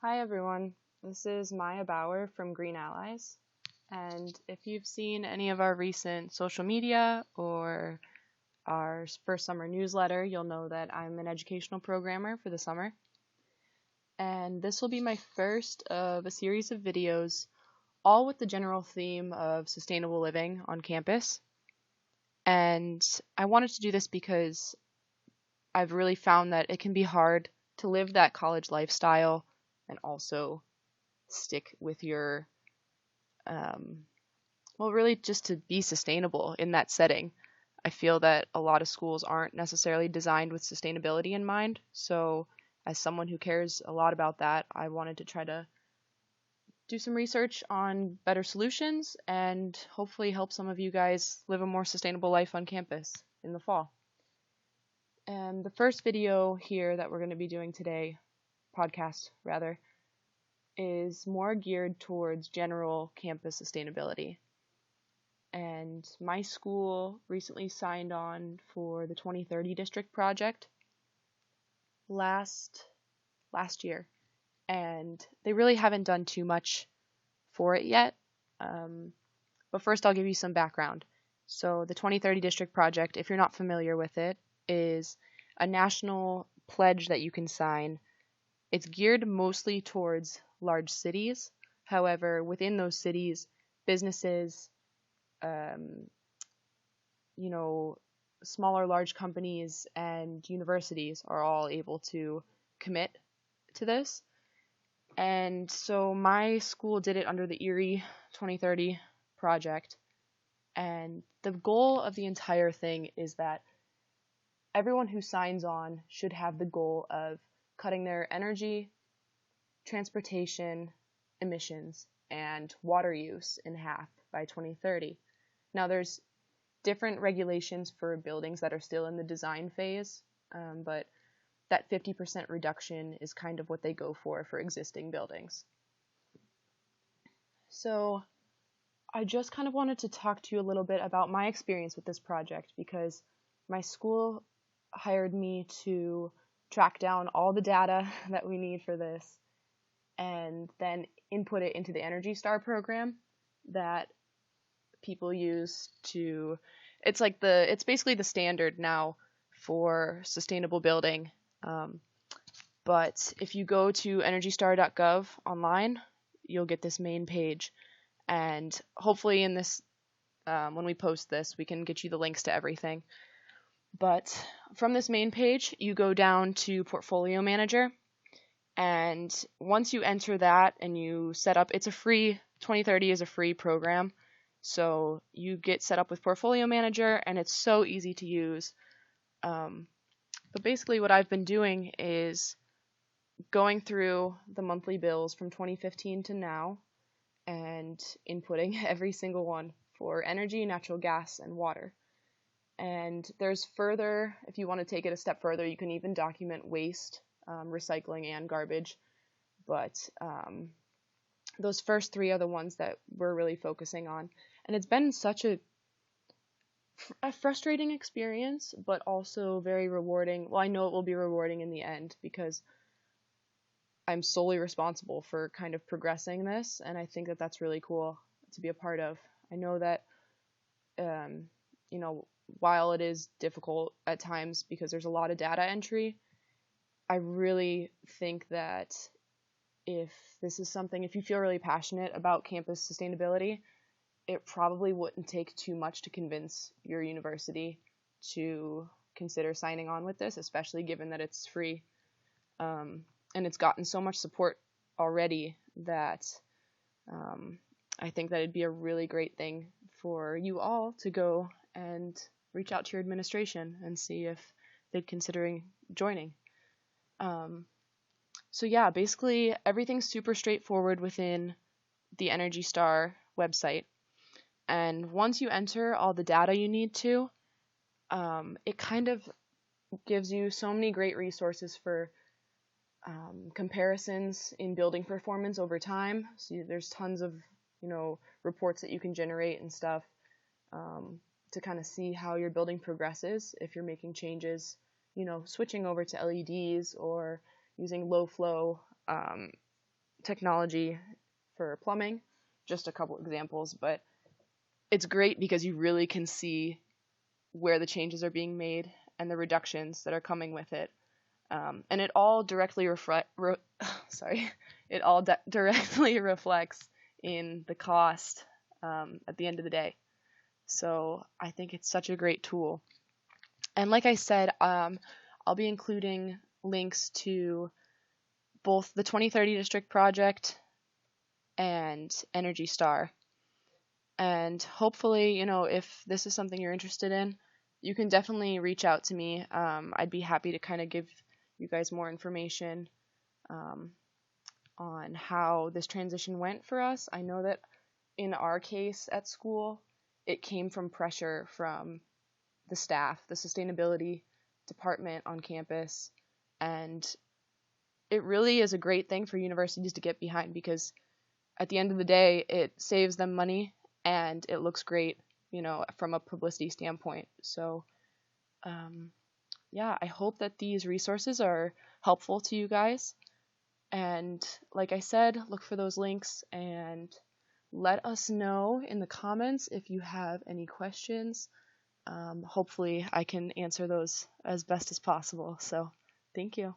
Hi everyone, this is Maya Bauer from GreenAllies, and if you've seen any of our recent social media or our first summer newsletter, you'll know that I'm an educational programmer for the summer, and this will be my first of a series of videos, all with the general theme of sustainable living on campus. And I wanted to do this because I've really found that it can be hard to live that college lifestyle and also stick with your really just to be sustainable in that setting. I feel that a lot of schools aren't necessarily designed with sustainability in mind. So, as someone who cares a lot about that, I wanted to try to do some research on better solutions and hopefully help some of you guys live a more sustainable life on campus in the fall. And the first video here that we're going to be doing today, podcast rather, is more geared towards general campus sustainability. And my school recently signed on for the 2030 district project last year, and they really haven't done too much for it yet. But first, I'll give you some background. So, the 2030 district project, if you're not familiar with it, is a national pledge that you can sign. It's geared mostly towards large cities. However, within those cities, businesses, smaller, large companies and universities are all able to commit to this. And so my school did it under the Erie 2030 project. And the goal of the entire thing is that everyone who signs on should have the goal of cutting their energy, transportation, emissions, and water use in half by 2030. Now, there's different regulations for buildings that are still in the design phase, but that 50% reduction is kind of what they go for existing buildings. So I just kind of wanted to talk to you a little bit about my experience with this project because my school hired me to track down all the data that we need for this and then input it into the Energy Star program that people use to, it's basically the standard now for sustainable building. But if you go to energystar.gov online, you'll get this main page. And hopefully in this, when we post this, we can get you the links to everything. But from this main page, you go down to Portfolio Manager. And once you enter that and you set up, 2030 is a free program. So you get set up with Portfolio Manager, and it's so easy to use. But basically what I've been doing is going through the monthly bills from 2015 to now and inputting every single one for energy, natural gas, and water. And there's further, if you want to take it a step further, you can even document waste, recycling, and garbage. But those first three are the ones that we're really focusing on. And it's been such a frustrating experience, but also very rewarding. Well, I know it will be rewarding in the end because I'm solely responsible for kind of progressing this, and I think that that's really cool to be a part of. I know that, while it is difficult at times because there's a lot of data entry, I really think that if you feel really passionate about campus sustainability, it probably wouldn't take too much to convince your university to consider signing on with this, especially given that it's free. And it's gotten so much support already that I think that it'd be a really great thing for you all to go and reach out to your administration and see if they'd consider joining. So yeah, basically everything's super straightforward within the Energy Star website. And once you enter all the data you need to, it kind of gives you so many great resources for comparisons in building performance over time. So there's tons of, reports that you can generate and stuff to kind of see how your building progresses if you're making changes, switching over to LEDs or using low flow technology for plumbing, just a couple examples, but it's great because you really can see where the changes are being made and the reductions that are coming with it. And it all directly directly reflects in the cost at the end of the day. So I think it's such a great tool. And like I said, I'll be including links to both the 2030 District Project and Energy Star. And hopefully, if this is something you're interested in, you can definitely reach out to me. I'd be happy to kind of give you guys more information on how this transition went for us. I know that in our case at school, it came from pressure from the staff, the sustainability department on campus, and it really is a great thing for universities to get behind because at the end of the day, it saves them money and it looks great, from a publicity standpoint. So, yeah, I hope that these resources are helpful to you guys. And like I said, look for those links and let us know in the comments if you have any questions. Hopefully I can answer those as best as possible. So thank you.